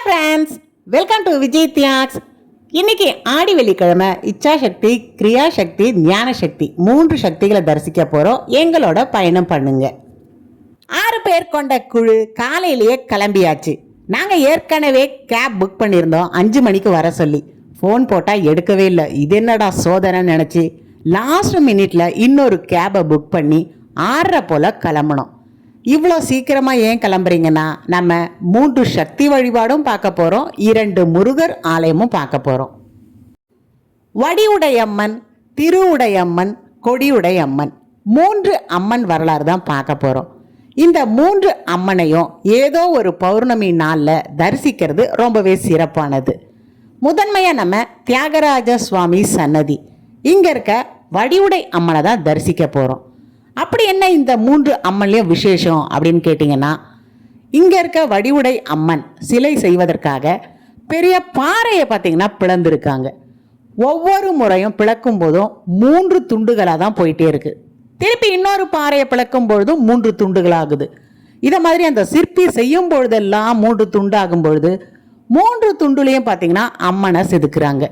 Friends, welcome to Vijay தியாக்ஸ். இன்னைக்கு ஆடி வெள்ளிக்கிழமை இச்சாசக்தி, கிரியாசக்தி, ஞான சக்தி 3 சக்திகளை தரிசிக்க போகிறோம். எங்களோட பயணம் பண்ணுங்க. 6 பேர் கொண்ட குழு காலையிலேயே கிளம்பியாச்சு. நாங்கள் ஏற்கனவே கேப் புக் பண்ணியிருந்தோம் 5 மணிக்கு வர சொல்லி. ஃபோன் போட்டால் எடுக்கவே இல்லை. இது என்னடா சோதனைன்னு நினச்சி லாஸ்ட் மினிட்ல இன்னொரு கேபை புக் பண்ணி 6:30 போல் கிளம்பணும். இவ்வளோ சீக்கிரமாக ஏன் கிளம்புறீங்கன்னா, நம்ம 3 சக்தி வழிபாடும் பார்க்க போகிறோம், 2 முருகர் ஆலயமும் பார்க்க போகிறோம். வடிவுடையம்மன், திருவுடையம்மன், கொடியுடையம்மன் 3 அம்மன் வரலாறு தான் பார்க்க போகிறோம். இந்த 3 அம்மனையும் ஏதோ ஒரு பௌர்ணமி நாளில் தரிசிக்கிறது ரொம்பவே சிறப்பானது. முதன்மையாக நம்ம தியாகராஜ சுவாமி சன்னதி, இங்கே இருக்க வடிவுடை அம்மனை தான் தரிசிக்க போகிறோம். அப்படி என்ன இந்த 3 அம்மன்லேயும் விசேஷம் அப்படின்னு கேட்டிங்கன்னா, இங்கே இருக்க வடிவுடை அம்மன் சிலை செய்வதற்காக பெரிய பாறையை பார்த்திங்கன்னா பிளந்துருக்காங்க. ஒவ்வொரு முறையும் பிளக்கும் போதும் 3 துண்டுகளாக தான் போயிட்டே இருக்குது. திருப்பி இன்னொரு பாறையை பிளக்கும் பொழுதும் 3 துண்டுகளாகுது. இதை மாதிரி அந்த சிற்பி செய்யும் பொழுதெல்லாம் 3 துண்டாகும் பொழுது 3 துண்டுலையும் பார்த்திங்கன்னா அம்மனை செதுக்குறாங்க.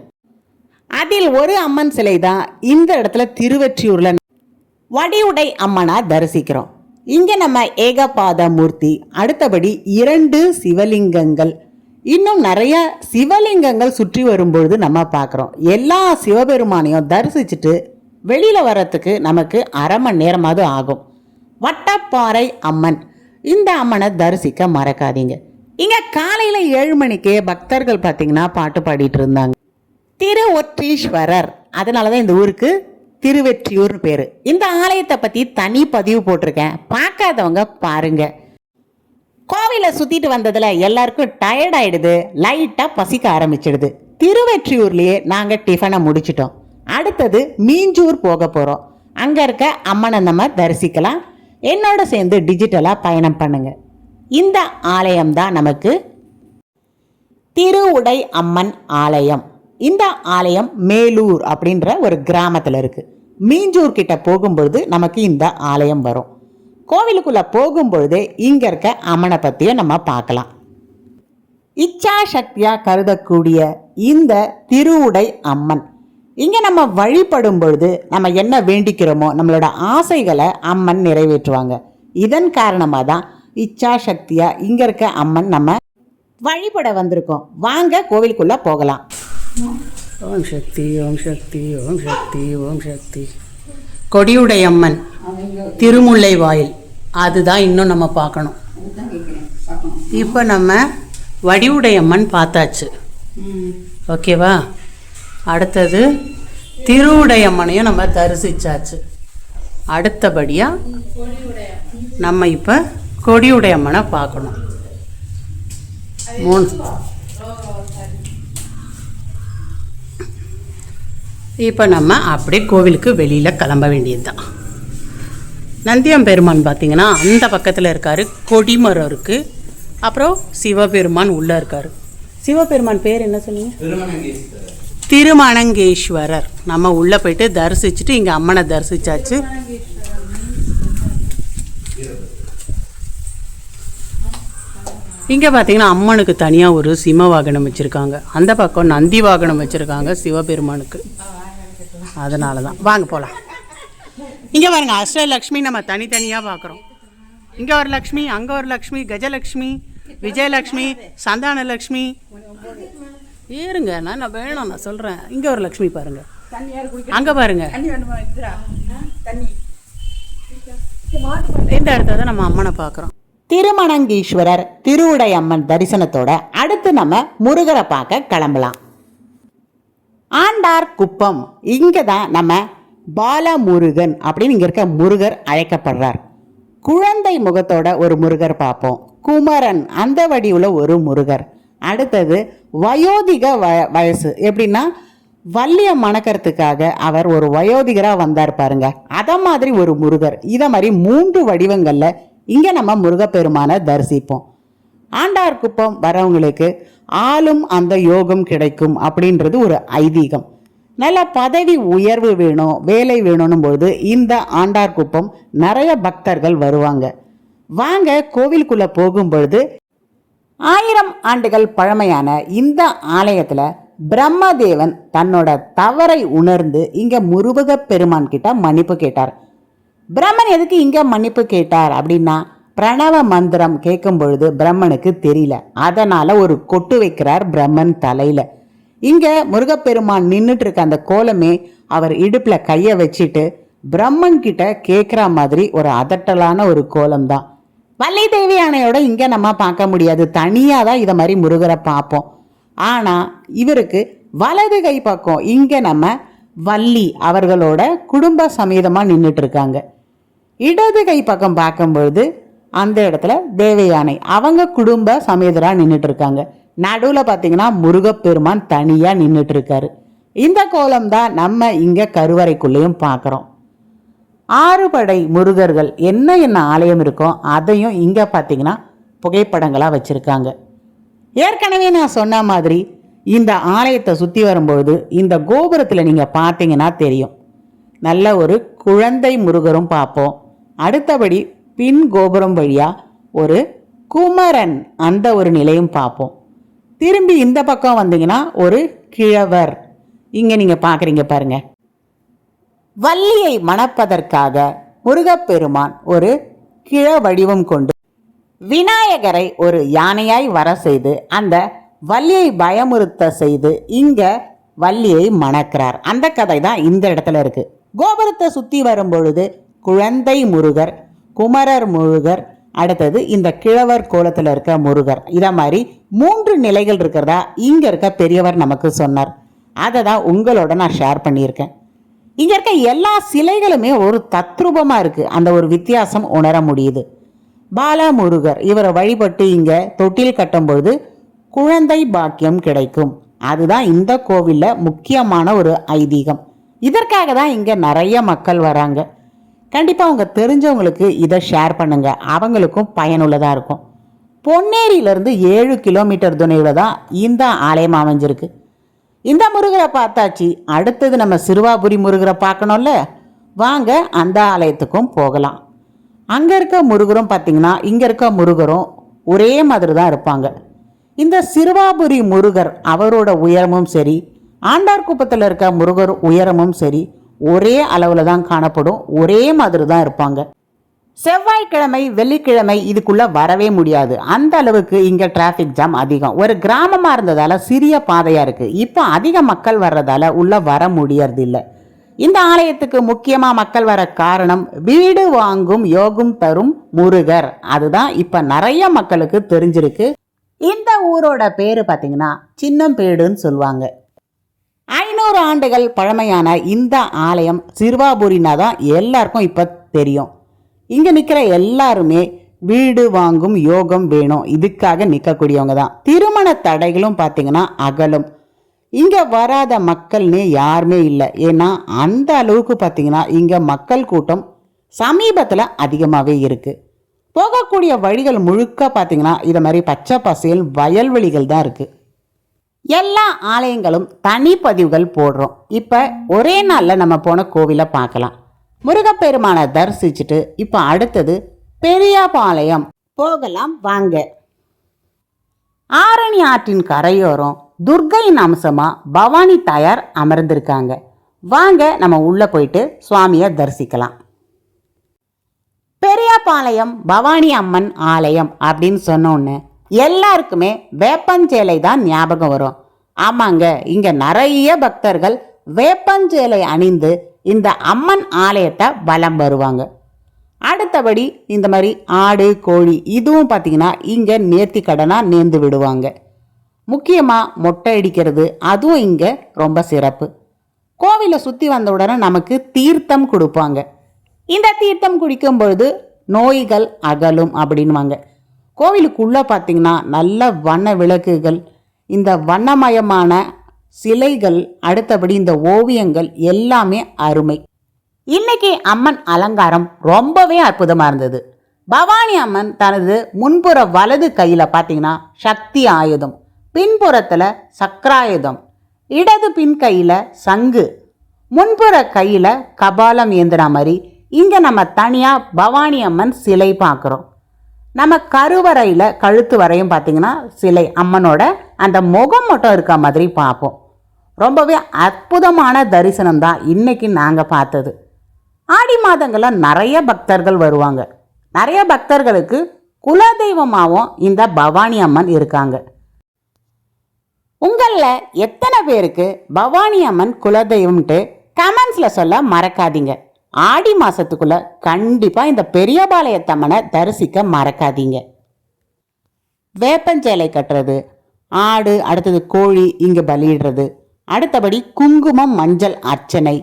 அதில் ஒரு அம்மன் சிலை தான் இந்த இடத்துல திருவெற்றியூரில் வடிவுடை அம்மனா தரிசிக்கிறோம். இங்கே நம்ம ஏகபாத மூர்த்தி, அடுத்தபடி 2 சிவலிங்கங்கள், இன்னும் நிறைய சிவலிங்கங்கள் சுற்றி வரும்பொழுது நம்ம பார்க்குறோம். எல்லா சிவபெருமானையும் தரிசிச்சுட்டு வெளியில் வர்றதுக்கு நமக்கு 1/2 மணி நேரமாவது ஆகும். வட்டப்பாறை அம்மன், இந்த அம்மனை தரிசிக்க மறக்காதீங்க. இங்கே காலையில் 7 மணிக்கே பக்தர்கள் பார்த்திங்கன்னா பாட்டு பாடிட்டு இருந்தாங்க. திருவொற்றீஸ்வரர், அதனால தான் இந்த ஊருக்கு திருவெற்றியூர்னு பேர். இந்த ஆலயத்தை பற்றி தனி பதிவு போட்டிருக்கேன், பார்க்காதவங்க பாருங்க. கோவிலை சுற்றிட்டு வந்ததில் எல்லாருக்கும் டயர்ட் ஆகிடுது, லைட்டாக பசிக்க ஆரம்பிச்சிடுது. திருவெற்றியூர்லேயே நாங்கள் டிஃபனை முடிச்சிட்டோம். அடுத்தது மீஞ்சூர் போக போகிறோம். அங்கே இருக்க அம்மனை நம்ம தரிசிக்கலாம். என்னோட சேர்ந்து டிஜிட்டலாக பயணம் பண்ணுங்க. இந்த ஆலயம் தான் நமக்கு திருவுடை அம்மன் ஆலயம். இந்த ஆலயம் மேலூர் அப்படின்ற ஒரு கிராமத்தில் இருக்குது. மீஞ்சூர் கிட்ட போகும்பொழுது நமக்கு இந்த ஆலயம் வரும். கோவிலுக்குள்ளே போகும்பொழுதே இங்கே இருக்க அம்மனை பற்றியும் நம்ம பார்க்கலாம். இச்சா சக்தியாக கருதக்கூடிய இந்த திருவுடை அம்மன், இங்கே நம்ம வழிபடும் பொழுது நம்ம என்ன வேண்டிக்கிறோமோ நம்மளோட ஆசைகளை அம்மன் நிறைவேற்றுவாங்க. இதன் காரணமாக தான் இச்சா சக்தியாக இங்கே இருக்க அம்மன் நம்ம வழிபட வந்திருக்கோம். வாங்க கோவிலுக்குள்ளே போகலாம். ஓம் சக்தி, ஓம் சக்தி, ஓம் சக்தி, ஓம் சக்தி. கொடியுடையம்மன் திருமுல்லை வாயில், அதுதான் இன்னும் நம்ம பார்க்கணும். இப்போ நம்ம வடிவுடையம்மன் பார்த்தாச்சு, ஓகேவா? அடுத்தது திருவுடையம்மனையும் நம்ம தரிசிச்சாச்சு. அடுத்தபடியாக நம்ம இப்போ கொடியுடையம்மனை பார்க்கணும். 3 இப்போ நம்ம அப்படியே கோவிலுக்கு வெளியில் கிளம்ப வேண்டியது தான். நந்தியம்பெருமான் பார்த்திங்கன்னா அந்த பக்கத்தில் இருக்கார், கொடிமரம் இருக்குது, அப்புறம் சிவபெருமான் உள்ளே இருக்கார். சிவபெருமான் பேர் என்ன சொன்னீங்க? திருமணங்கேஸ்வரர். நம்ம உள்ளே போயிட்டு தரிசிச்சுட்டு இங்கே அம்மனை தரிசிச்சாச்சு. இங்கே பார்த்தீங்கன்னா அம்மனுக்கு தனியாக ஒரு சிம்ம வாகனம் வச்சுருக்காங்க, அந்த பக்கம் நந்தி வாகனம் வச்சுருக்காங்க சிவபெருமானுக்கு. அதனால தான் வாங்க போகலாம். இங்கே பாருங்க, அஷ்டலக்ஷ்மி நம்ம தனித்தனியாக பார்க்குறோம். இங்கே ஒரு லக்ஷ்மி, அங்கே ஒரு லக்ஷ்மி, கஜலக்ஷ்மி, விஜயலக்ஷ்மி, சந்தானலக்ஷ்மி. ஏறுங்க, நான் வேணும், நான் சொல்கிறேன். இங்கே ஒரு லக்ஷ்மி பாருங்க, அங்கே பாருங்க. இந்த இடத்துல தான் நம்ம அம்மனை பார்க்குறோம். திருமணங்கீஸ்வரர் திருவுடையம்மன் தரிசனத்தோட அடுத்து நம்ம முருகரை பார்க்க கிளம்பலாம். ஆண்டார் குப்பம், இங்கே தான் நம்ம பாலமுருகன் அப்படின்னு இங்கே இருக்க முருகர் அழைக்கப்படுறார். குழந்தை முகத்தோட ஒரு முருகர் பார்ப்போம். குமரன், அந்த வடிவில் ஒரு முருகர். அடுத்தது வயோதிக வயசு, எப்படின்னா வள்ளியை மணக்கிறதுக்காக அவர் ஒரு வயோதிகராக வந்தார் பாருங்க, அதை மாதிரி ஒரு முருகர். இதை மாதிரி 3 வடிவங்களில் இங்கே நம்ம முருகப்பெருமானை தரிசிப்போம். ஆண்டார்குப்பம் வரவங்களுக்கு ஆளும் அந்த யோகம் கிடைக்கும் அப்படின்றது ஒரு ஐதீகம். நல்ல பதவி உயர்வு வேணும், வேலை வேணும்னும் போது இந்த ஆண்டார்குப்பம் நிறைய பக்தர்கள் வருவாங்க. வாங்க கோவிலுக்குள்ளே போகும்பொழுது 1000 ஆண்டுகள் பழமையான இந்த ஆலயத்துல பிரம்மதேவன் தன்னோட தவறை உணர்ந்து இங்க முருகப் பெருமான் கிட்ட மன்னிப்பு கேட்டார். பிரம்மன் எதுக்கு இங்க மன்னிப்பு கேட்டார் அப்படின்னா, பிரணவ மந்திரம் கேட்கும் பொழுது பிரம்மனுக்கு தெரியல, அதனால ஒரு கொட்டு வைக்கிறார் பிரம்மன் தலையில. இங்க முருகப்பெருமான் நின்றுட்டு இருக்க அந்த கோலமே அவர் இடுப்புல கைய வச்சுட்டு பிரம்மன் கிட்ட கேட்குற மாதிரி ஒரு அதட்டலான ஒரு கோலம் தான். வள்ளி தேவி யானையோட இங்க நம்ம பார்க்க முடியாது, தனியா தான் இதை மாதிரி முருகரை பார்ப்போம். ஆனா இவருக்கு வலது கை பக்கம் இங்க நம்ம வள்ளி அவர்களோட குடும்ப சமேதமா நின்றுட்டு இருக்காங்க. இடது கை பக்கம் பார்க்கும்பொழுது அந்த இடத்துல தேவயானை அவங்க குடும்ப சமேதரா நின்றுட்டு இருக்காங்க. நடுவில் பார்த்தீங்கன்னா முருகப்பெருமான் தனியா நின்றுட்டு இருக்காரு. இந்த கோலம் தான் நம்ம இங்க கருவறைக்குள்ளேயும் பார்க்குறோம். 6 படை முருகர்கள் என்ன ஆலயம் இருக்கோ அதையும் இங்க பார்த்தீங்கன்னா புகைப்படங்களா வச்சிருக்காங்க. ஏற்கனவே நான் சொன்ன மாதிரி இந்த ஆலயத்தை சுற்றி வரும்பொழுது இந்த கோபுரத்தில் நீங்கள் பார்த்தீங்கன்னா தெரியும், நல்ல ஒரு குழந்தை முருகரும் பார்ப்போம். அடுத்தபடி பின் கோபுரம் வழியா ஒரு குமரன் அந்த ஒரு நிலையும் பார்ப்போம். திரும்பி இந்த பக்கம் வந்தீங்கன்னா ஒரு கிழவர் இங்க நீங்க பார்க்குறீங்க பாருங்க. வள்ளியை மணப்பதற்காக முருகப்பெருமான் ஒரு கிழ வடிவம் கொண்டு விநாயகரை ஒரு யானையாய் வர செய்து அந்த வள்ளியை பயமுறுத்த செய்து இங்க வள்ளியை மணக்கிறார். அந்த கதை தான் இந்த இடத்துல இருக்கு. கோபுரத்தை சுத்தி வரும் பொழுது குழந்தை முருகர், குமரர் முருகர், அடுத்தது இந்த கிழவர் கோலத்தில் இருக்க முருகர், இத மாதிரி 3 நிலைகள் இருக்கிறதா இங்க இருக்க பெரியவர் நமக்கு சொன்னார். அதை தான் உங்களோட நான் ஷேர் பண்ணியிருக்கேன். இங்க இருக்க எல்லா சிலைகளுமே ஒரு தத்ரூபமா இருக்கு, அந்த ஒரு வித்தியாசம் உணர முடியுது. பாலமுருகர் இவரை வழிபட்டு இங்க தொட்டில் கட்டும்பொழுது குழந்தை பாக்கியம் கிடைக்கும். அதுதான் இந்த கோவில்ல முக்கியமான ஒரு ஐதீகம். இதற்காக தான் இங்க நிறைய மக்கள் வராங்க. கண்டிப்பா உங்க தெரிஞ்சவங்களுக்கு இதை ஷேர் பண்ணுங்க, அவங்களுக்கும் பயனுள்ளதா இருக்கும். பொன்னேரியிலிருந்து 7 கிலோமீட்டர் துணையில தான் இந்த ஆலயம் அமைஞ்சிருக்கு. இந்த முருகரை பார்த்தாச்சு, அடுத்தது நம்ம சிறுவாபுரி முருகரை பார்க்கணும்ல, வாங்க அந்த ஆலயத்துக்கும் போகலாம். அங்க இருக்க முருகரும் பார்த்தீங்கன்னா இங்க இருக்க முருகரும் ஒரே மாதிரி தான் இருப்பாங்க. இந்த சிறுவாபுரி முருகர் அவரோட உயரமும் சரி, ஆண்டார்குப்பத்தில் இருக்க முருகர் உயரமும் சரி ஒரே அளவில் தான் காணப்படும், ஒரே மாதிரி தான் இருப்பாங்க. செவ்வாய்க்கிழமை வெள்ளிக்கிழமை இதுக்குள்ள வரவே முடியாது, அந்த அளவுக்கு இங்க டிராஃபிக் ஜாம் அதிகம். ஒரு கிராமமா இருந்ததால சிறிய பாதையா இருக்கு, இப்போ அதிக மக்கள் வர்றதால உள்ள வர முடியறது இல்லை. இந்த ஆலயத்துக்கு முக்கியமா மக்கள் வர காரணம் வீடு வாங்கும் யோகம் தரும் முருகர், அதுதான் இப்ப நிறைய மக்களுக்கு தெரிஞ்சிருக்கு. இந்த ஊரோட பேரு பார்த்தீங்கன்னா சின்னம்பேடுன்னு சொல்லுவாங்க. 500 ஆண்டுகள் பழமையான இந்த ஆலயம் சிறுவாபுரினா தான் எல்லாருக்கும் இப்ப தெரியும். இங்க நிக்கிற எல்லாருமே வீடு வாங்கும் யோகம் வேணும், இதுக்காக நிற்கக்கூடியவங்க தான். திருமண தடைகளும் பார்த்தீங்கன்னா அகலும். இங்க வராத மக்கள்னே யாருமே இல்லை, ஏன்னா அந்த அளவுக்கு பார்த்தீங்கன்னா இங்க மக்கள் கூட்டம் சமீபத்தில் அதிகமாகவே இருக்கு. போகக்கூடிய வழிகள் முழுக்க பார்த்தீங்கன்னா இதை மாதிரி பச்சை பசேல் வயல்வெளிகள் தான் இருக்கு. எல்லா ஆலயங்களும் தனிப்பதிவுகள் போடுறோம். இப்போ ஒரே நாளில் நம்ம போன கோவிலை பார்க்கலாம். முருகப்பெருமானை தரிசிச்சுட்டு இப்போ அடுத்தது பெரியாபாளையம் போகலாம் வாங்க. ஆரணி ஆற்றின் கரையோரம் துர்க்கையின் அம்சமா பவானி தாயார் அமர்ந்திருக்காங்க. வாங்க நம்ம உள்ள போயிட்டு சுவாமியை தரிசிக்கலாம். பெரியாபாளையம் பவானி அம்மன் ஆலயம் அப்படின்னு சொன்னோன்னு எல்லாருக்குமே வேப்பஞ்சேலை தான் ஞாபகம் வரும். ஆமாங்க, இங்க நிறைய பக்தர்கள் வேப்பஞ்சேலை அணிந்து இந்த அம்மன் ஆலயத்தை வலம் வருவாங்க. அடுத்தபடி இந்த மாதிரி ஆடு கோழி இதுவும் பார்த்தீங்கன்னா இங்க நேர்த்தி கடனா நேர்ந்து விடுவாங்க. முக்கியமாக மொட்டை அடிக்கிறது அதுவும் இங்கே ரொம்ப சிறப்பு. கோவிலை சுற்றி வந்த உடனே நமக்கு தீர்த்தம் கொடுப்பாங்க. இந்த தீர்த்தம் குடிக்கும் பொழுது நோய்கள் அகலும் அப்படின்வாங்க. கோவிலுக்குள்ளே பார்த்தீங்கன்னா நல்ல வண்ண விளக்குகள், இந்த வண்ணமயமான சிலைகள், அடுத்தபடி இந்த ஓவியங்கள் எல்லாமே அருமை. இன்னைக்கு அம்மன் அலங்காரம் ரொம்பவே அற்புதமாக இருந்தது. பவானி அம்மன் தனது முன்புற வலது கையில் பார்த்தீங்கன்னா சக்தி ஆயுதம், பின்புறத்தில் சக்கராயுதம், இடது பின் கையில் சங்கு, முன்புற கையில் கபாலம் ஏந்திர மாதிரி இங்கே நம்ம தனியாக பவானி அம்மன் சிலை பார்க்குறோம். நம்ம கருவறையில் கழுத்து வரையும் பார்த்திங்கன்னா சிலை அம்மனோட அந்த முகம் மட்டும் இருக்க மாதிரி பார்ப்போம். ரொம்பவே அற்புதமான தரிசனம் தான் இன்றைக்கி நாங்கள் பார்த்தது. ஆடி மாதங்களில் நிறைய பக்தர்கள் வருவாங்க. நிறைய பக்தர்களுக்கு குலதெய்வமாகவும் இந்த பவானி அம்மன் இருக்காங்க. உங்களில் எத்தனை பேருக்கு பவானி அம்மன் குலதெய்வம்ட்டு கமெண்ட்ஸில் சொல்ல மறக்காதீங்க. ஆடி மாதத்துக்குள்ளே கண்டிப்பாக இந்த பெரியபாளையத்தம்மனை தரிசிக்க மறக்காதீங்க. வேப்பஞ்சேலை கட்டுறது, ஆடு, அடுத்தது கோழி இங்கே பலியிடுறது, அடுத்தபடி குங்குமம் மஞ்சள் அர்ச்சனை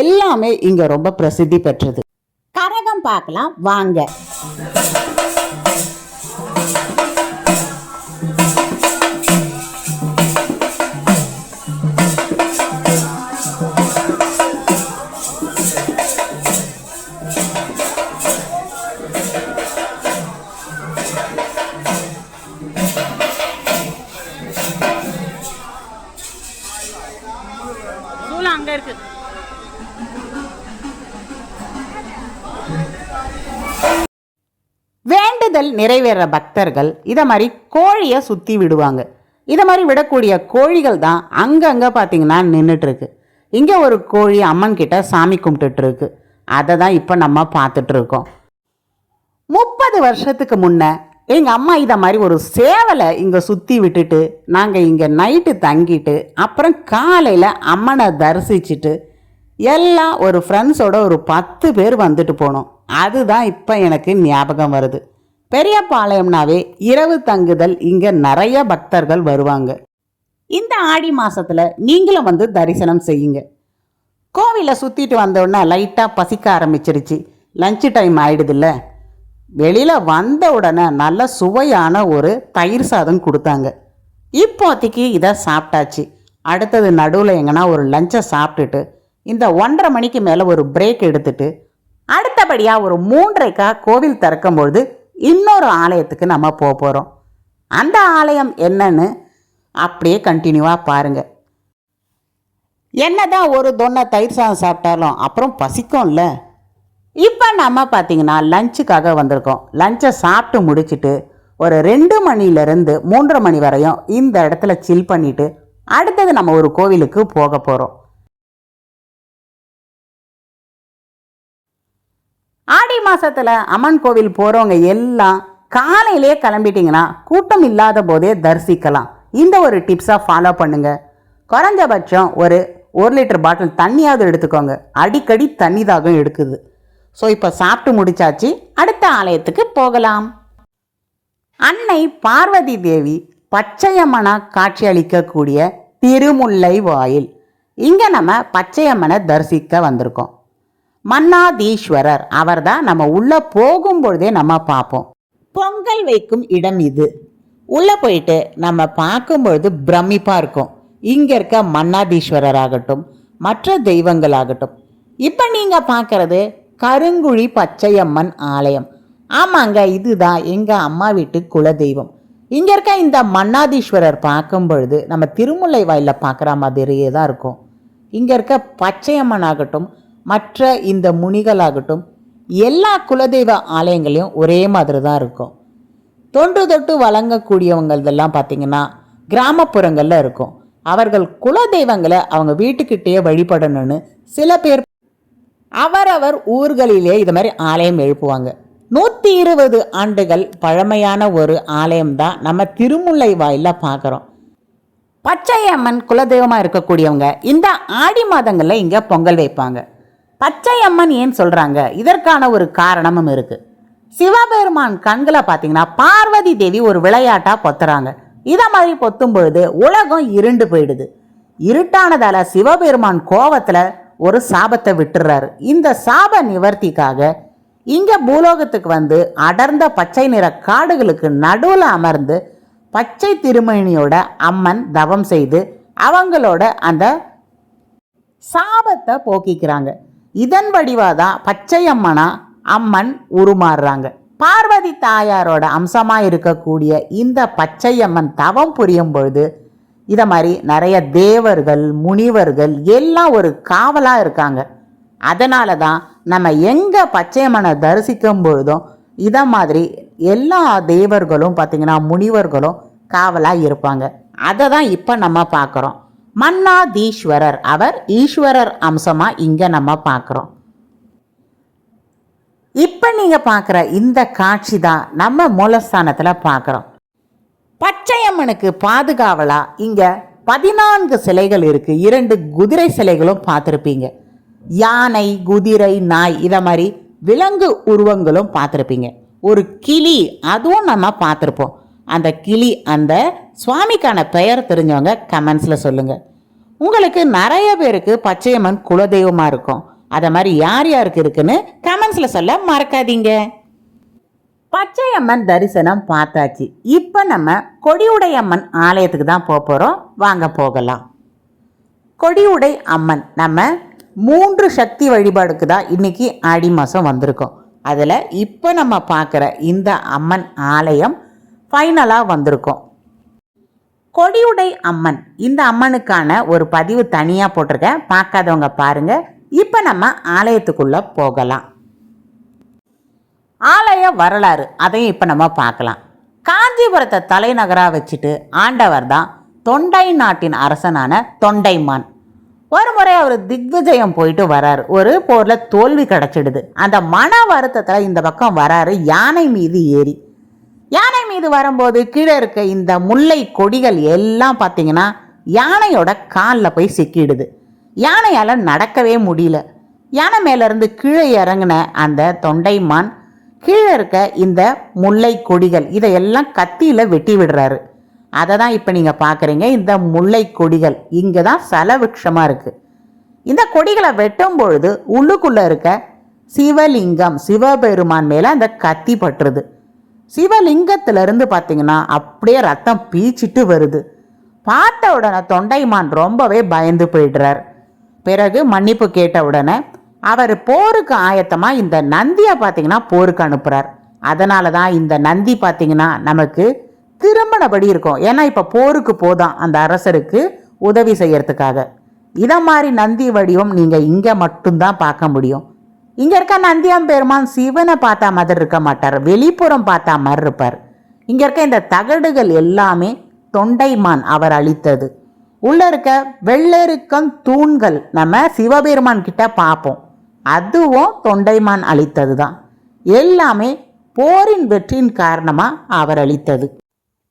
எல்லாமே இங்கே ரொம்ப பிரசித்தி பெற்றது. கரகம் பார்க்கலாம் வாங்க. அங்க இருக்கு. வேண்டுதல் நிறைவேற பக்தர்கள் இதை மாதிரி கோழியை சுற்றி விடுவாங்க. இதை மாதிரி விடக்கூடிய கோழிகள் தான் அங்கங்கே பார்த்தீங்கன்னா நின்றுட்டு இருக்கு. இங்கே ஒரு கோழி அம்மன் கிட்ட சாமி கும்பிட்டுட்டு இருக்கு. அதை தான் இப்போ நம்ம பார்த்துட்டு இருக்கோம். 30 வருஷத்துக்கு முன்ன எங்கள் அம்மா இதை மாதிரி ஒரு சேவலை இங்கே சுற்றி விட்டுட்டு நாங்கள் இங்கே நைட்டு தங்கிட்டு அப்புறம் காலையில் அம்மனை தரிசிச்சுட்டு எல்லாம் ஒரு ஃப்ரெண்ட்ஸோட ஒரு 10 பேர் வந்துட்டு போனோம். அதுதான் இப்போ எனக்கு ஞாபகம் வருது. பெரியபாளையம்னாவே இரவு தங்குதல் இங்கே நிறைய பக்தர்கள் வருவாங்க. இந்த ஆடி மாதத்தில் நீங்களும் வந்து தரிசனம் செய்யுங்க. கோவிலை சுற்றிட்டு வந்தோடனே லைட்டாக பசிக்க ஆரம்பிச்சிருச்சு. லஞ்சு டைம் ஆயிடுதில்ல. வெளியில் வந்த உடனே நல்ல சுவையான ஒரு தயிர் சாதம் கொடுத்தாங்க. இப்போதைக்கு இதை சாப்பிட்டாச்சு. அடுத்தது நடுவில் எங்கன்னா ஒரு லஞ்சை சாப்பிட்டுட்டு இந்த 1:30 மணிக்கு மேலே ஒரு பிரேக் எடுத்துட்டு அடுத்தபடியாக ஒரு 3:30 கோவில் திறக்கும்பொழுது இன்னொரு ஆலயத்துக்கு நம்ம போக போகிறோம். அந்த ஆலயம் என்னன்னு அப்படியே கண்டினியூவாக பாருங்கள். என்னதான் ஒரு தொன்னை தயிர் சாதம் சாப்பிட்டாலும் அப்புறம் பசிக்கும்ல. இப்போ நம்ம பார்த்திங்கன்னா லஞ்சுக்காக வந்திருக்கோம். லஞ்சை சாப்பிட்டு முடிச்சுட்டு ஒரு 2 மணிலேருந்து 3:30 மணி வரையும் இந்த இடத்துல சில் பண்ணிவிட்டு அடுத்தது நம்ம ஒரு கோவிலுக்கு போக போகிறோம். ஆடி மாதத்தில் அம்மன் கோவில் போகிறவங்க எல்லாம் காலையிலே கிளம்பிட்டிங்கன்னா கூட்டம் இல்லாத போதே தரிசிக்கலாம். இந்த ஒரு டிப்ஸாக ஃபாலோ பண்ணுங்கள். குறைஞ்சபட்சம் ஒரு 1 லிட்டர் பாட்டில் தண்ணியாவது எடுத்துக்கோங்க. அடிக்கடி தண்ணி தாகம் எடுக்குது. ஸோ இப்போ சாப்பிட்டு முடிச்சாச்சு. அடுத்த ஆலயத்துக்கு போகலாம். அன்னை பார்வதி தேவி பச்சையம்மனாக காட்சி அளிக்கக்கூடிய திருமுல்லை வாயில். இங்கே நம்ம பச்சையம்மனை தரிசிக்க வந்திருக்கோம். மன்னாதீஸ்வரர் அவர் தான் நம்ம உள்ளே போகும்பொழுதே நம்ம பார்ப்போம். பொங்கல் வைக்கும் இடம் இது. உள்ளே போயிட்டு நம்ம பார்க்கும்பொழுது பிரமிப்பாக இருக்கும். இங்கே இருக்க மன்னாதீஸ்வரர் ஆகட்டும், மற்ற தெய்வங்கள் ஆகட்டும். இப்போ நீங்கள் பார்க்குறது கருங்குழி பச்சையம்மன் ஆலயம். ஆமாங்க, இதுதான் எங்கள் அம்மா வீட்டு குலதெய்வம். இங்கே இருக்க இந்த மன்னாதீஸ்வரர் பார்க்கும் பொழுது நம்ம திருமுல்லை வாயிலில் பார்க்குற மாதிரியே தான் இருக்கும். இங்கே இருக்க பச்சையம்மன் ஆகட்டும், மற்ற இந்த முனிகளாகட்டும், எல்லா குலதெய்வ ஆலயங்களையும் ஒரே மாதிரி தான் இருக்கும். தொன்று தொட்டு வழங்கக்கூடியவங்களதெல்லாம் பார்த்திங்கன்னா கிராமப்புறங்களில் இருக்கும். அவர்கள் குலதெய்வங்களை அவங்க வீட்டுக்கிட்டேயே வழிபடணும்னு சில பேர் அவரவர் ஊர்களிலே இது மாதிரி ஆலயம் எழுப்புவாங்க. 120 ஆண்டுகள் பழமையான ஒரு ஆலயம்தான் நம்ம திருமுல்லை வாயிலில் பார்க்குறோம். பச்சையம்மன் குலதெய்வமாக இருக்கக்கூடியவங்க இந்த ஆடி மாதங்களில் இங்கே பொங்கல் வைப்பாங்க. பச்சையம்மன் ஏன் சொல்கிறாங்க? இதற்கான ஒரு காரணமும் இருக்குது. சிவபெருமான் கண்களை பார்த்தீங்கன்னா பார்வதி தேவி ஒரு விளையாட்டாக பொத்துறாங்க. இதை மாதிரி பொத்தும் பொழுது உலகம் இருண்டு போயிடுது. இருட்டானதால் சிவபெருமான் கோபத்தில் ஒரு சாபத்தை விட்டுறாரு. இந்த சாப நிவர்த்திக்காக இங்கே பூலோகத்துக்கு வந்து அடர்ந்த பச்சை நிற காடுகளுக்கு நடுவில் அமர்ந்து பச்சை திருமணியோட அம்மன் தவம் செய்து அவங்களோட அந்த சாபத்தை போக்கிக்கிறாங்க. இதன் வடிவாதான் பச்சையம்மனா அம்மன் உருமாறுறாங்க. பார்வதி தாயாரோட அம்சமாக இருக்கக்கூடிய இந்த பச்சையம்மன் தவம் புரியும் பொழுது இதை மாதிரி நிறைய தேவர்கள் முனிவர்கள் எல்லாம் ஒரு காவலாக இருக்காங்க. அதனால தான் நம்ம எங்கே பச்சையம்மனை தரிசிக்கும் பொழுதும் இதை மாதிரி எல்லா தேவர்களும் பார்த்திங்கன்னா முனிவர்களும் காவலாக இருப்பாங்க. அதை தான் இப்போ நம்ம பார்க்குறோம். மன்னாதீஸ்வரர் அவர் ஈஸ்வரர் அம்சமாக இங்கே நம்ம பார்க்குறோம். இப்போ நீங்கள் பார்க்குற இந்த காட்சி தான் நம்ம மூலஸ்தானத்தில் பார்க்குறோம். பச்சையம்மனுக்கு பாதுகாவலாக இங்கே 14 சிலைகள் இருக்குது. 2 குதிரை சிலைகளும் பார்த்துருப்பீங்க. யானை, குதிரை, நாய் இதை மாதிரி விலங்கு உருவங்களும் பார்த்துருப்பீங்க. ஒரு கிளி அதுவும் நம்ம பார்த்துருப்போம். அந்த கிளி அந்த சுவாமிக்கான பெயர் தெரிஞ்சவங்க கமெண்ட்ஸில் சொல்லுங்கள். உங்களுக்கு நிறைய பேருக்கு பச்சையம்மன் குலதெய்வமாக இருக்கும். அதை மாதிரி யார் யாருக்கு இருக்குன்னு கமெண்ட்ஸில் சொல்ல மறக்காதீங்க. பச்சையம்மன் தரிசனம் பார்த்தாச்சு. இப்போ நம்ம கொடியுடையம்மன் ஆலயத்துக்கு தான் போகிறோம். வாங்க போகலாம். கொடியுடை அம்மன் நம்ம 3 சக்தி வழிபாடுக்கு தான் இன்னைக்கு ஆடி மாதம் வந்திருக்கோம். அதில் இப்போ நம்ம பார்க்குற இந்த அம்மன் ஆலயம் ஃபைனலாக வந்திருக்கோம். கொடியுடை அம்மன் இந்த அம்மனுக்கான ஒரு பதிவு தனியாக போட்டிருக்கேன், பார்க்காதவங்க பாருங்கள். இப்போ நம்ம ஆலயத்துக்குள்ளே போகலாம். ஆலய வரலாறு அதையும் இப்போ நம்ம பார்க்கலாம். காஞ்சிபுரத்தை தலைநகராக வச்சுட்டு ஆண்டவர் தான் தொண்டை நாட்டின் அரசனான தொண்டைமான். ஒரு முறை அவர் திக்விஜயம் போயிட்டு வராரு. ஒரு போரில் தோல்வி கிடச்சிடுது. அந்த மன வருத்தத்தில் இந்த பக்கம் வராரு யானை மீது ஏறி. யானை மீது வரும்போது கீழே இருக்க இந்த முல்லை கொடிகள் எல்லாம் பார்த்தீங்கன்னா யானையோட காலில் போய் சிக்கிடுது. யானையால் நடக்கவே முடியல. யானை மேலேருந்து கீழே இறங்கின அந்த தொண்டைமான் கீழே இருக்க இந்த முல்லை கொடிகள் இதையெல்லாம் கத்தியில் வெட்டி விடுறாரு. அதை தான் இப்போ நீங்கள் பார்க்குறீங்க. இந்த முல்லை கொடிகள் இங்கே தான் சலவிருட்சமாக இருக்குது. இந்த கொடிகளை வெட்டும் பொழுது உள்ளுக்குள்ளே இருக்க சிவலிங்கம் சிவபெருமான் மேலே அந்த கத்தி பட்டுருது. சிவலிங்கத்திலிருந்து பார்த்தீங்கன்னா அப்படியே ரத்தம் பீச்சிட்டு வருது. பார்த்த உடனே தொண்டைமான் ரொம்பவே பயந்து போயிடுறார். பிறகு மன்னிப்பு கேட்ட உடனே அவர் போருக்கு ஆயத்தமாக இந்த நந்தியை பார்த்தீங்கன்னா போருக்கு அனுப்புகிறார். அதனால தான் இந்த நந்தி பார்த்தீங்கன்னா நமக்கு திரும்பினபடி இருக்கும். ஏன்னா இப்போ போருக்கு போதான் அந்த அரசருக்கு உதவி செய்யறதுக்காக. இதை மாதிரி நந்தி வடிவம் நீங்கள் இங்கே மட்டும்தான் பார்க்க முடியும். இங்கே இருக்க நந்தியம் பெருமான் சிவனை பார்த்தா மாதிரி இருக்க மாட்டார், வெளிப்புறம் பார்த்தா மாதிரி இருப்பார். இங்கே இருக்க இந்த தகடுகள் எல்லாமே தொண்டைமான் அவர் அளித்தது. உள்ள இருக்க வெள்ளெருக்கம் தூண்கள் நம்ம சிவபெருமான் கிட்ட பார்ப்போம், அதுவும் தொண்டைமான் அளித்தது தான். எல்லாமே போரின் வெற்றியின் காரணமாக அவர் அளித்தது.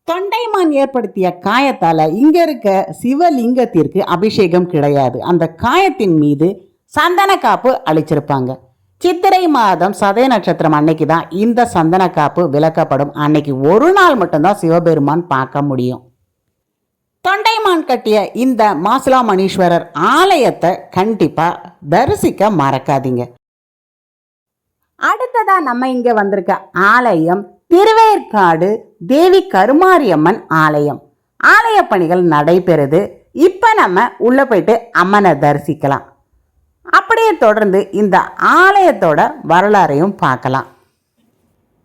தொண்டைமான் ஏற்படுத்திய காயத்தால் இங்கே இருக்க சிவலிங்கத்திற்கு அபிஷேகம் கிடையாது. அந்த காயத்தின் மீது சந்தன காப்பு அளிச்சிருப்பாங்க. சித்திரை மாதம் சதய நட்சத்திரம் அன்னைக்கு தான் இந்த சந்தன காப்பு விளக்கப்படும். அன்னைக்கு ஒரு நாள் மட்டும்தான் சிவபெருமான் பார்க்க முடியும். தொண்டைமான் கட்டிய இந்த மாசிலாமணீஸ்வரர் ஆலயத்தை கண்டிப்பாக தரிசிக்க மறக்காதீங்க. அடுத்ததா நம்ம இங்கே வந்திருக்க ஆலயம் திருவேற்காடு தேவி கருமாரியம்மன் ஆலயம். ஆலய பணிகள் நடைபெறுது. இப்போ நம்ம உள்ளே போயிட்டு அம்மனை தரிசிக்கலாம். அப்படியே தொடர்ந்து இந்த ஆலயத்தோட வரலாறையும் பார்க்கலாம்.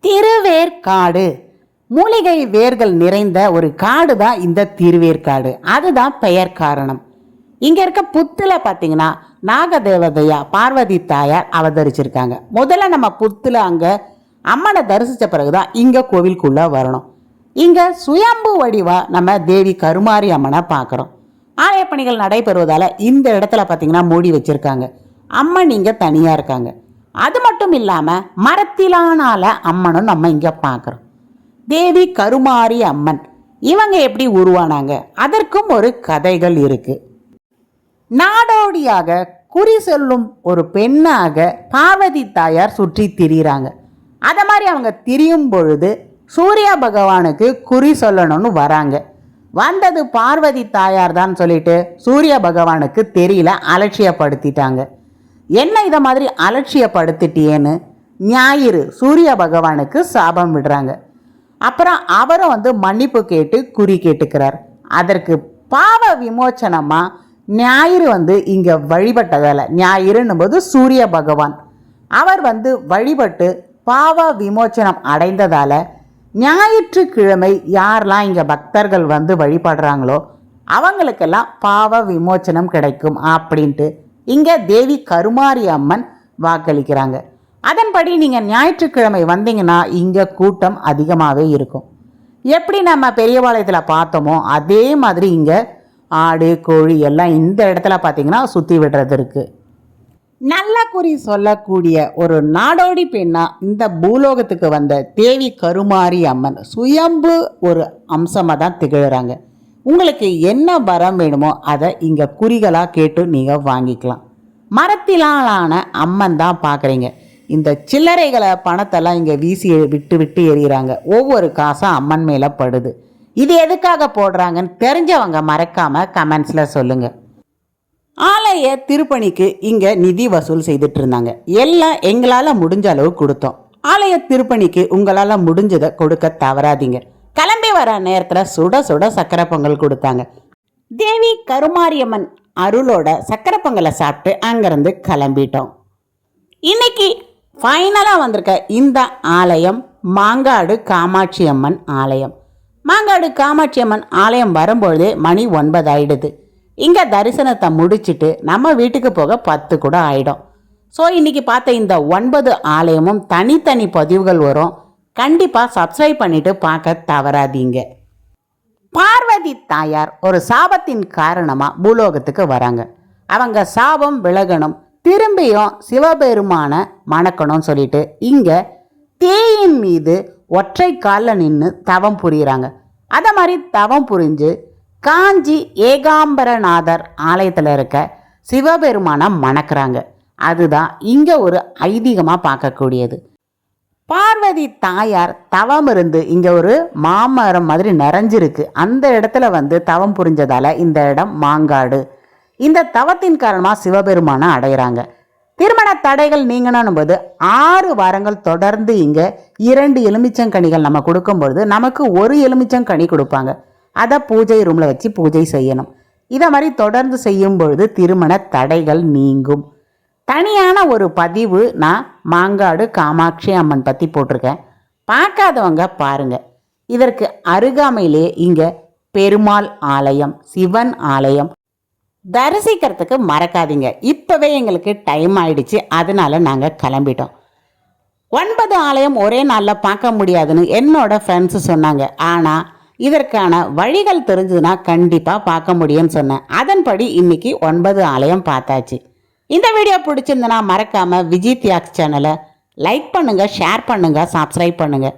திருவேற்காடு மூலிகை வேர்கள் நிறைந்த ஒரு காடு தான் இந்த திருவேற்காடு. அதுதான் பெயர் காரணம். இங்கே இருக்க புத்துல பார்த்தீங்கன்னா நாகதேவதையா பார்வதி தாயார் அவதரிச்சிருக்காங்க. முதல்ல நம்ம புத்துல அங்கே அம்மனை தரிசித்த பிறகுதான் இங்கே கோவிலுக்குள்ளே வரணும். இங்கே சுயம்பு வடிவா நம்ம தேவி கருமாரி அம்மனை பார்க்குறோம். ஆலய பணிகள் நடைபெறுவதால் இந்த இடத்துல பார்த்தீங்கன்னா மூடி வச்சுருக்காங்க. அம்மன் இங்கே தனியாக இருக்காங்க. அது மட்டும் இல்லாமல் மரத்திலானால அம்மனும் நம்ம இங்கே பார்க்குறோம். தேவி கருமாரி அம்மன் இவங்க எப்படி உருவானாங்க, அதற்கும் ஒரு கதைகள் இருக்கு. நாடோடியாக குறி சொல்லும் ஒரு பெண்ணாக பார்வதி தாயார் சுற்றி திரியிறாங்க. அதை மாதிரி அவங்க திரியும் பொழுது சூரிய பகவானுக்கு குறி சொல்லணும்னு வராங்க. வந்தது பார்வதி தாயார் தான் சொல்லிட்டு சூரிய பகவானுக்கு தெரியல, அலட்சியப்படுத்திட்டாங்க. என்ன இதை மாதிரி அலட்சியப்படுத்திட்டியேன்னு ஞாயிறு சூரிய பகவானுக்கு சாபம் விடுறாங்க. அப்புறம் அவரும் மன்னிப்பு கேட்டு குறி கேட்டுக்கிறார். அதற்கு பாவ விமோச்சனமாக ஞாயிறு இங்கே வழிபட்டதால், ஞாயிறுன்னும் போது சூரிய பகவான் அவர் வழிபட்டு பாவ விமோச்சனம் அடைந்ததால் ஞாயிற்றுக்கிழமை யாரெல்லாம் இங்கே பக்தர்கள் வழிபடுறாங்களோ அவங்களுக்கெல்லாம் பாவ விமோச்சனம் கிடைக்கும் அப்படின்ட்டு இங்கே தேவி கருமாரி அம்மன் வாக்களிக்கிறாங்க. அதன்படி நீங்கள் ஞாயிற்றுக்கிழமை வந்தீங்கன்னா இங்கே கூட்டம் அதிகமாகவே இருக்கும். எப்படி நம்ம பெரியபாளையத்தில் பார்த்தோமோ அதே மாதிரி இங்கே ஆடு கோழி எல்லாம் இந்த இடத்துல பார்த்தீங்கன்னா சுற்றி விடுறது இருக்குது. நல்ல குறி சொல்லக்கூடிய ஒரு நாடோடி பெண்ணா இந்த பூலோகத்துக்கு வந்த தேவி கருமாரி அம்மன் சுயம்பு ஒரு அம்சமாக தான் திகழ்கிறாங்க. உங்களுக்கு என்ன வரம் வேணுமோ அதை இங்கே குறிகளாக கேட்டு நீங்கள் வாங்கிக்கலாம். மரத்திலான அம்மன் தான் பார்க்குறீங்க. இந்த சில்லறைகளை பணத்தெல்லாம் இங்கே வீசி விட்டு விட்டு எறிகிறாங்க. ஒவ்வொரு காசும் அம்மன் மேலே படுது. இது எதுக்காக போடுறாங்கன்னு தெரிஞ்சவங்க மறக்காமல் கமெண்ட்ஸில் சொல்லுங்கள். ஆலய திருப்பணிக்கு இங்கே நிதி வசூல் செய்துட்டு இருந்தாங்க. எல்லாம் எங்களால் முடிஞ்ச அளவு கொடுத்தோம். ஆலய திருப்பணிக்கு உங்களால் முடிஞ்சதை கொடுக்க தவறாதீங்க. கிளம்பி வர நேரத்தில் சுட சுட சக்கரை பொங்கல் கொடுத்தாங்க. தேவி கருமாரியம்மன் அருளோட சக்கரை பொங்கலை சாப்பிட்டு அங்கேருந்து கிளம்பிட்டோம். இன்னைக்கு ஃபைனலாக வந்திருக்க இந்த ஆலயம் மாங்காடு காமாட்சி அம்மன் ஆலயம். மாங்காடு காமாட்சி அம்மன் ஆலயம் வரும்பொழுதே மணி 9 ஆயிடுது. இங்கே தரிசனத்தை முடிச்சுட்டு நம்ம வீட்டுக்கு போக 10 கூட ஆயிடும். ஸோ இன்றைக்கி பார்த்த இந்த 9 ஆலயமும் தனித்தனி பதிவுகள் வரும். கண்டிப்பாக சப்ஸ்கிரைப் பண்ணிவிட்டு பார்க்க தவறாதீங்க. பார்வதி தாயார் ஒரு சாபத்தின் காரணமாக பூலோகத்துக்கு வராங்க. அவங்க சாபம் விலகணும், திரும்பியும் சிவபெருமான மணக்கணும்னு சொல்லிட்டு இங்கே தேயின் மீது ஒற்றை காலில் நின்று தவம் புரிகிறாங்க. அதை மாதிரி தவம் புரிஞ்சு காஞ்சி ஏகாம்பரநாதர் ஆலயத்தில் இருக்க சிவபெருமானை மணக்கிறாங்க. அதுதான் இங்கே ஒரு ஐதீகமாக பார்க்கக்கூடியது. பார்வதி தாயார் தவம் இருந்து இங்கே ஒரு மாமரம் மாதிரி நிறைஞ்சிருக்கு. அந்த இடத்துல வந்து தவம் புரிஞ்சதால் இந்த இடம் மாங்காடு. இந்த தவத்தின் காரணமாக சிவபெருமானை அடைகிறாங்க. திருமண தடைகள் நீங்கணும் போது 6 வாரங்கள் தொடர்ந்து இங்கே 2 எலுமிச்சங்கனிகள் நம்ம கொடுக்கும்பொழுது நமக்கு 1 எலுமிச்சங்கனி கொடுப்பாங்க. அதை பூஜை ரூமில் வச்சு பூஜை செய்யணும். இதை மாதிரி தொடர்ந்து செய்யும் பொழுது திருமண தடைகள் நீங்கும். தனியான ஒரு பதிவு நான் மாங்காடு காமாட்சி அம்மன் பற்றி போட்டிருக்கேன். பார்க்காதவங்க பாருங்கள். இதற்கு அருகாமையிலே இங்கே பெருமாள் ஆலயம், சிவன் ஆலயம் தரிசிக்கிறதுக்கு மறக்காதீங்க. இப்போவே எங்களுக்கு டைம் ஆயிடுச்சு, அதனால நாங்கள் கிளம்பிட்டோம். 9 ஆலயம் ஒரே நாளில் பார்க்க முடியாதுன்னு என்னோட ஃப்ரெண்ட்ஸு சொன்னாங்க. ஆனால் இதற்கான வழிகள் தெரிஞ்சதுன்னா கண்டிப்பாக பார்க்க முடியும்னு சொன்னேன். அதன்படி இன்னைக்கு 9 ஆலயம் பார்த்தாச்சு. இந்த வீடியோ பிடிச்சிருந்தனா மறக்காமல் விஜய் தியாக்ஸ் சேனலை லைக் பண்ணுங்கள், ஷேர் பண்ணுங்கள், சப்ஸ்கிரைப் பண்ணுங்கள்.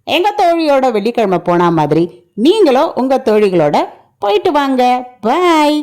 எங்கள் தோழியோட வெள்ளிக்கிழமை போன மாதிரி நீங்களும் உங்கள் தோழிகளோட போயிட்டு வாங்க. பாய்.